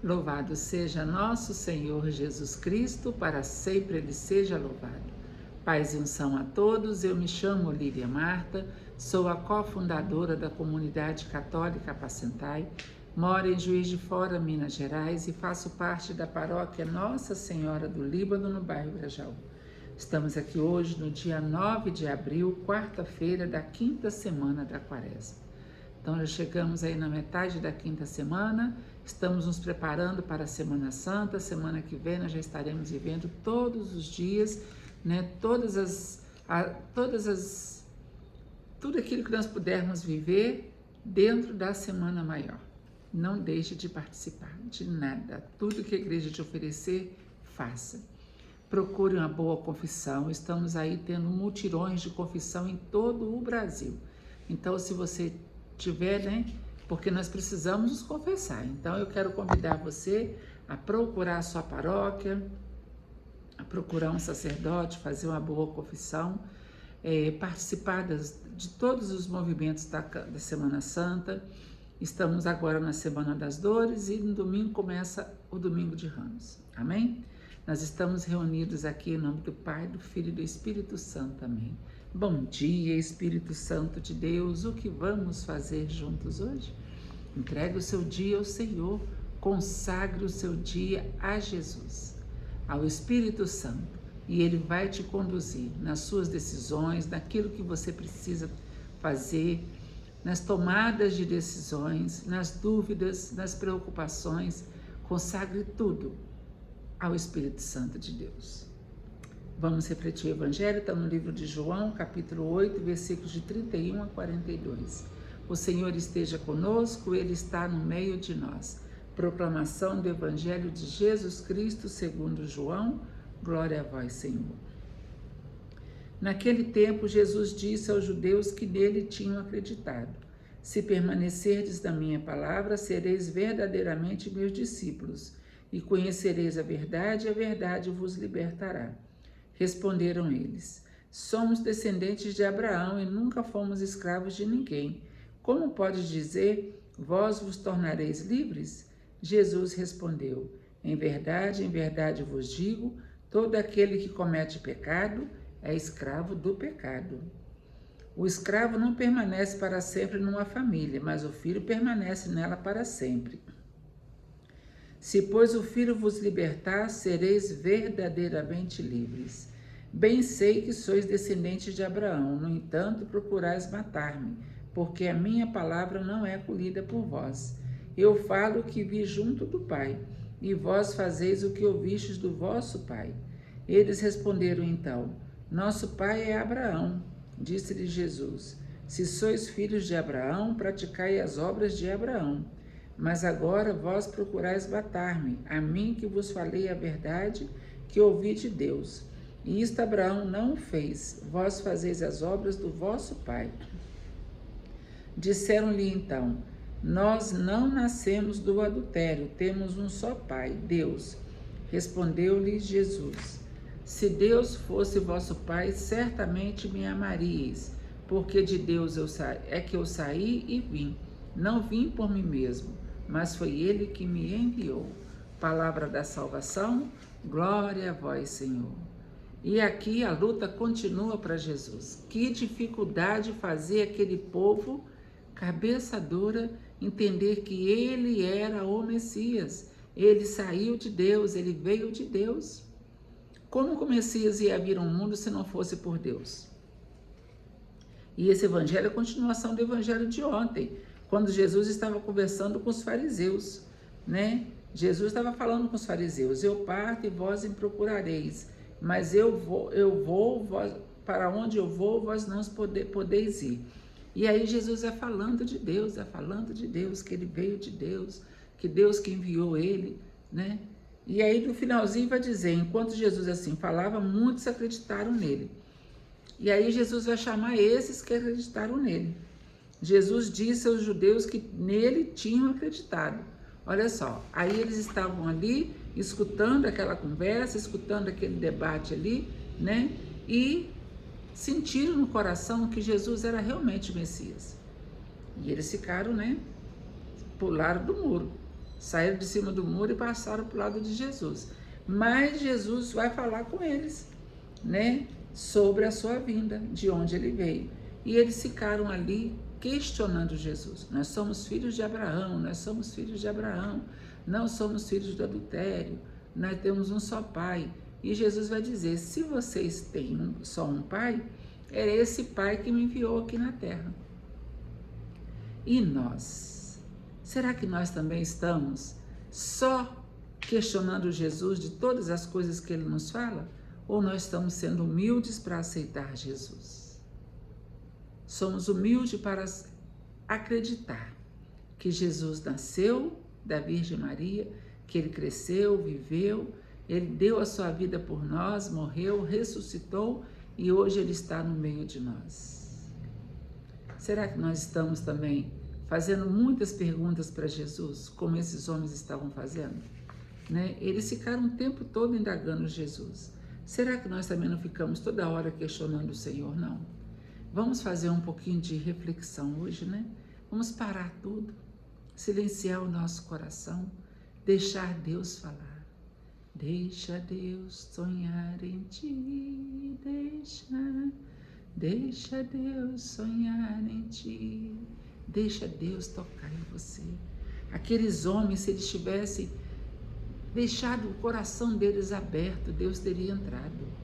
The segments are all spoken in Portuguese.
Louvado seja nosso Senhor Jesus Cristo, para sempre Ele seja louvado. Paz e unção a todos, eu me chamo Olívia Marta, sou a cofundadora da Comunidade Católica Apacentai, moro em Juiz de Fora, Minas Gerais e faço parte da paróquia Nossa Senhora do Líbano, no bairro Grajaú. Estamos aqui hoje no dia 9 de abril, quarta-feira da quinta semana da Quaresma. Então já chegamos aí na metade da quinta semana, estamos nos preparando para a Semana Santa. Semana que vem nós já estaremos vivendo todos os dias, né? Tudo aquilo que nós pudermos viver dentro da Semana Maior. Não deixe de participar de nada, tudo que a igreja te oferecer, faça. Procure uma boa confissão, estamos aí tendo mutirões de confissão em todo o Brasil. Então se você tiver, né? Porque nós precisamos nos confessar. Então eu quero convidar você a procurar a sua paróquia, a procurar um sacerdote, fazer uma boa confissão, participar de todos os movimentos da Semana Santa. Estamos agora na Semana das Dores e no domingo começa o Domingo de Ramos. Amém? Nós estamos reunidos aqui em nome do Pai, do Filho e do Espírito Santo. Amém. Bom dia, Espírito Santo de Deus, o que vamos fazer juntos hoje? Entregue o seu dia ao Senhor, consagre o seu dia a Jesus, ao Espírito Santo, e Ele vai te conduzir nas suas decisões, naquilo que você precisa fazer, nas tomadas de decisões, nas dúvidas, nas preocupações. Consagre tudo ao Espírito Santo de Deus. Vamos refletir o Evangelho, está no livro de João, capítulo 8, versículos de 31 a 42. O Senhor esteja conosco, Ele está no meio de nós. Proclamação do Evangelho de Jesus Cristo segundo João, glória a vós, Senhor. Naquele tempo, Jesus disse aos judeus que nele tinham acreditado: se permanecerdes na minha palavra, sereis verdadeiramente meus discípulos, e conhecereis a verdade vos libertará. Responderam eles: somos descendentes de Abraão e nunca fomos escravos de ninguém. Como pode dizer, vós vos tornareis livres? Jesus respondeu: em verdade vos digo, todo aquele que comete pecado é escravo do pecado. O escravo não permanece para sempre numa família, mas o filho permanece nela para sempre. Se, pois, o Filho vos libertar, sereis verdadeiramente livres. Bem sei que sois descendentes de Abraão, no entanto, procurais matar-me, porque a minha palavra não é acolhida por vós. Eu falo o que vi junto do Pai, e vós fazeis o que ouvistes do vosso pai. Eles responderam então: nosso pai é Abraão. Disse-lhe Jesus: se sois filhos de Abraão, praticai as obras de Abraão. Mas agora vós procurais matar-me, a mim que vos falei a verdade que ouvi de Deus. E isto Abraão não o fez, vós fazeis as obras do vosso pai. Disseram-lhe então: nós não nascemos do adultério, temos um só pai, Deus. Respondeu-lhe Jesus: se Deus fosse vosso pai, certamente me amaríeis, porque de Deus é que eu saí e vim. Não vim por mim mesmo, mas foi Ele que me enviou. Palavra da salvação, glória a vós, Senhor. E aqui a luta continua para Jesus. Que dificuldade fazer aquele povo, cabeça dura, entender que Ele era o Messias. Ele saiu de Deus, Ele veio de Deus. Como que o Messias ia vir ao mundo se não fosse por Deus? E esse evangelho é a continuação do evangelho de ontem, quando Jesus estava conversando com os fariseus, né? Jesus estava falando com os fariseus: eu parto e vós me procurareis, mas eu vou para onde eu vou, vós não podeis ir. E aí Jesus é falando de Deus, que Ele veio de Deus, que Deus que enviou Ele, né? E aí no finalzinho vai dizer: enquanto Jesus assim falava, muitos acreditaram nele. E aí Jesus vai chamar esses que acreditaram nele. Jesus disse aos judeus que nele tinham acreditado. Olha só, aí eles estavam ali, escutando aquela conversa, escutando aquele debate ali, né? E sentiram no coração que Jesus era realmente o Messias. E eles ficaram, né? Pularam do muro. Saíram de cima do muro e passaram para o lado de Jesus. Mas Jesus vai falar com eles, né, sobre a sua vinda, de onde ele veio. E eles ficaram ali questionando Jesus. Nós somos filhos de Abraão, nós somos filhos de Abraão, não somos filhos do adultério, nós temos um só pai. E Jesus vai dizer, se vocês têm só um pai, é esse pai que me enviou aqui na terra. E nós? Será que nós também estamos só questionando Jesus de todas as coisas que ele nos fala? Ou nós estamos sendo humildes para aceitar Jesus? Somos humildes para acreditar que Jesus nasceu da Virgem Maria, que ele cresceu, viveu, ele deu a sua vida por nós, morreu, ressuscitou e hoje ele está no meio de nós. Será que nós estamos também fazendo muitas perguntas para Jesus, como esses homens estavam fazendo? Né? Eles ficaram o tempo todo indagando Jesus. Será que nós também não ficamos toda hora questionando o Senhor? Não. Vamos fazer um pouquinho de reflexão hoje, né? Vamos parar tudo, silenciar o nosso coração, deixar Deus falar. Deixa Deus sonhar em ti, deixa Deus sonhar em ti, deixa Deus tocar em você. Aqueles homens, se eles tivessem deixado o coração deles aberto, Deus teria entrado.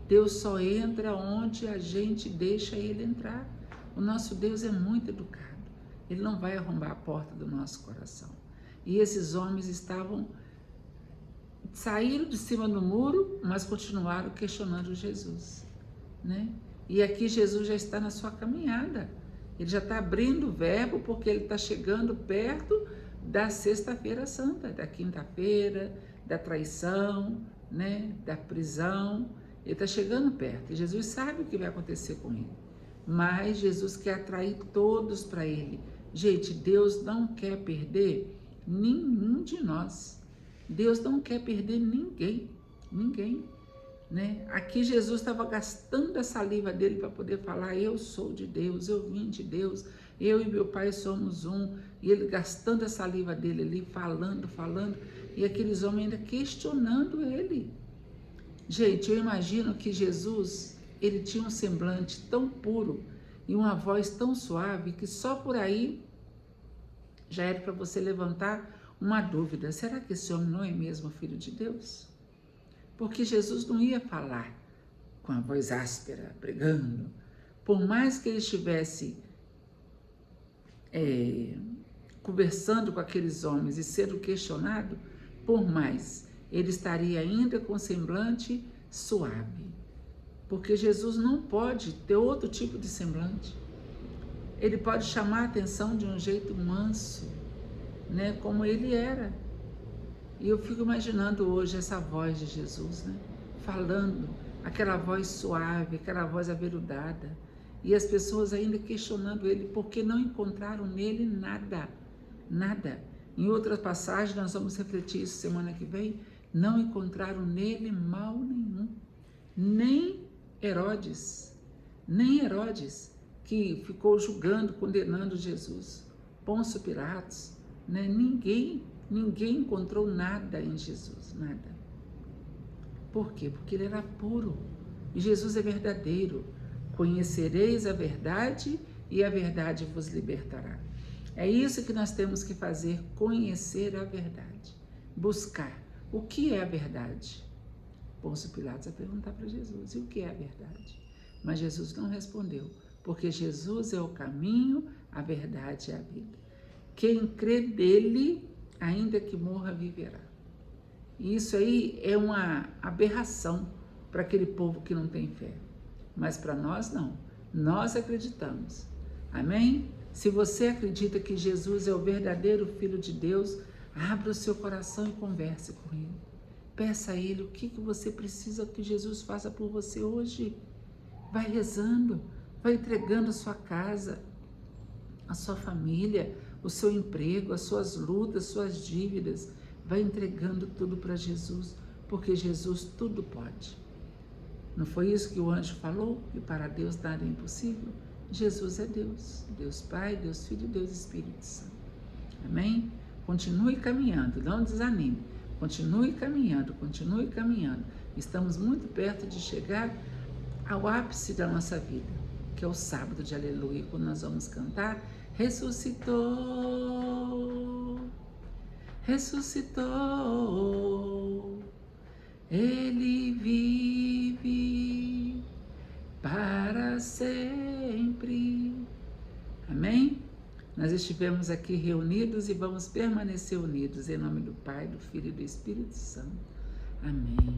Deus só entra onde a gente deixa ele entrar. O nosso Deus é muito educado. Ele não vai arrombar a porta do nosso coração. E esses homens saíram de cima do muro, mas continuaram questionando Jesus, né? E aqui Jesus já está na sua caminhada. Ele já está abrindo o verbo porque ele está chegando perto da Sexta-feira Santa, da quinta-feira, da traição, né? Da prisão. Ele está chegando perto. E Jesus sabe o que vai acontecer com ele. Mas Jesus quer atrair todos para ele. Gente, Deus não quer perder nenhum de nós. Deus não quer perder ninguém, né? Aqui Jesus estava gastando a saliva dele para poder falar, eu sou de Deus, eu vim de Deus, eu e meu pai somos um, e ele gastando a saliva dele ali, falando, e aqueles homens ainda questionando ele. Gente, eu imagino que Jesus, ele tinha um semblante tão puro e uma voz tão suave que só por aí já era para você levantar uma dúvida, será que esse homem não é mesmo filho de Deus? Porque Jesus não ia falar com a voz áspera, pregando. Por mais que ele estivesse conversando com aqueles homens e sendo questionado, por mais, ele estaria ainda com semblante suave. Porque Jesus não pode ter outro tipo de semblante. Ele pode chamar a atenção de um jeito manso, né, como ele era. E eu fico imaginando hoje essa voz de Jesus, né, falando, aquela voz suave, aquela voz aveludada, e as pessoas ainda questionando ele, porque não encontraram nele nada. Em outras passagens, nós vamos refletir isso semana que vem, não encontraram nele mal nenhum, nem Herodes, que ficou julgando, condenando Jesus, Pôncio Pilatos, né? Ninguém encontrou nada em Jesus, nada. Por quê? Porque ele era puro. E Jesus é verdadeiro. Conhecereis a verdade e a verdade vos libertará. É isso que nós temos que fazer, conhecer a verdade. Buscar. O que é a verdade? Pôncio Pilatos vai perguntar para Jesus, e o que é a verdade? Mas Jesus não respondeu, porque Jesus é o caminho, a verdade e a vida. Quem crê dele, ainda que morra, viverá. E isso aí é uma aberração para aquele povo que não tem fé. Mas para nós não. Nós acreditamos. Amém? Se você acredita que Jesus é o verdadeiro Filho de Deus, abra o seu coração e converse com ele. Peça a ele o que você precisa que Jesus faça por você hoje. Vai rezando, vai entregando a sua casa, a sua família, o seu emprego, as suas lutas, suas dívidas. Vai entregando tudo para Jesus, porque Jesus tudo pode. Não foi isso que o anjo falou? Que para Deus nada é impossível? Jesus é Deus. Deus Pai, Deus Filho e Deus Espírito Santo. Amém? Continue caminhando, não desanime. Continue caminhando, continue caminhando. Estamos muito perto de chegar ao ápice da nossa vida, que é o sábado de aleluia, quando nós vamos cantar: ressuscitou, ressuscitou, ele vive para sempre. Amém? Nós estivemos aqui reunidos e vamos permanecer unidos em nome do Pai, do Filho e do Espírito Santo. Amém.